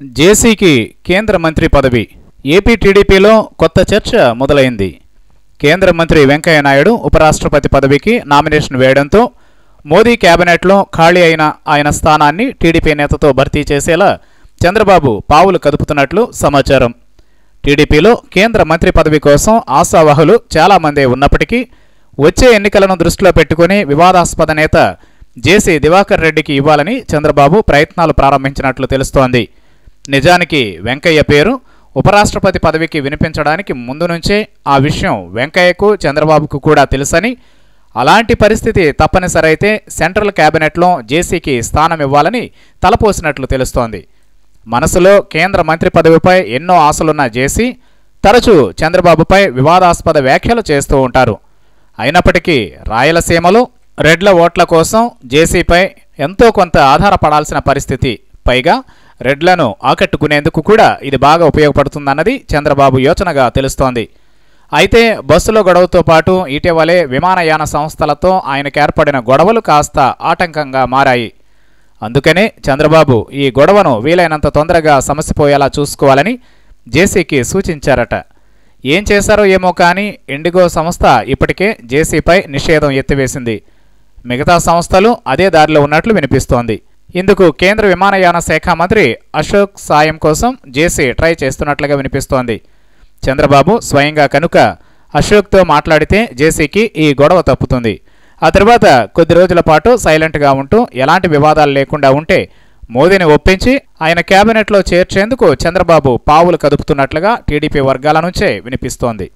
జేసీకి కేంద్ర మంత్రి పదవి. ఏపీ టీడీపీలో కొత్త చర్చ మొదలైంది. కేంద్ర మంత్రి వెంకయ్య నాయుడు ఉపరాష్ట్రపతి పదవికి నామినేషన్ వేయడంతో మోదీ కేబినెట్లో ఖాళీ అయిన ఆయన స్థానాన్ని టీడీపీ నేతతో భర్తీ చేసేలా చంద్రబాబు పావులు కదుపుతున్నట్లు సమాచారం. టీడీపీలో కేంద్ర మంత్రి పదవి కోసం ఆశావహులు చాలామందే ఉన్నప్పటికీ వచ్చే ఎన్నికలను దృష్టిలో పెట్టుకుని వివాదాస్పద నేత జేసీ దివాకర్ రెడ్డికి ఇవ్వాలని చంద్రబాబు ప్రయత్నాలు ప్రారంభించినట్లు తెలుస్తోంది. నిజానికి వెంకయ్య పేరు ఉపరాష్ట్రపతి పదవికి వినిపించడానికి ముందు నుంచే ఆ విషయం వెంకయ్యకు చంద్రబాబుకు కూడా తెలుసని, అలాంటి పరిస్థితి తప్పనిసరైతే సెంట్రల్ కేబినెట్లో జేసీకి స్థానం ఇవ్వాలని తలపోసినట్లు తెలుస్తోంది. మనసులో కేంద్ర మంత్రి పదవిపై ఎన్నో ఆశలున్న జేసీ తరచూ చంద్రబాబుపై వివాదాస్పద వ్యాఖ్యలు చేస్తూ ఉంటారు. అయినప్పటికీ రాయలసీమలో రెడ్ల ఓట్ల కోసం జేసీపై ఎంతో కొంత ఆధారపడాల్సిన పరిస్థితి, పైగా రెడ్లను ఆకట్టుకునేందుకు కూడా ఇది బాగా ఉపయోగపడుతుందన్నది చంద్రబాబు యోచనగా తెలుస్తోంది. అయితే బస్సులో గొడవతో పాటు ఇటీవలే విమానయాన సంస్థలతో ఆయనకు ఏర్పడిన గొడవలు కాస్త ఆటంకంగా మారాయి. అందుకనే చంద్రబాబు ఈ గొడవను వీలైనంత తొందరగా సమసిపోయేలా చూసుకోవాలని జేసీకి సూచించారట. ఏం చేశారో ఏమో కానీ ఇండిగో సంస్థ ఇప్పటికే జేసీపై నిషేధం ఎత్తివేసింది. మిగతా సంస్థలు అదే దారిలో ఉన్నట్లు వినిపిస్తోంది. ఇందుకు కేంద్ర విమానయాన శాఖ మంత్రి అశోక్ సాయం కోసం జేసీ ట్రై చేస్తున్నట్లుగా వినిపిస్తోంది. చంద్రబాబు స్వయంగా కనుక అశోక్తో మాట్లాడితే జేసీకి ఈ గొడవ తప్పుతుంది. ఆ తర్వాత కొద్ది రోజుల పాటు సైలెంట్గా ఉంటూ ఎలాంటి వివాదాలు లేకుండా ఉంటే మోదీని ఒప్పించి ఆయన కేబినెట్లో చేర్చేందుకు చంద్రబాబు పావులు కదుపుతున్నట్లుగా టీడీపీ వర్గాల నుంచే వినిపిస్తోంది.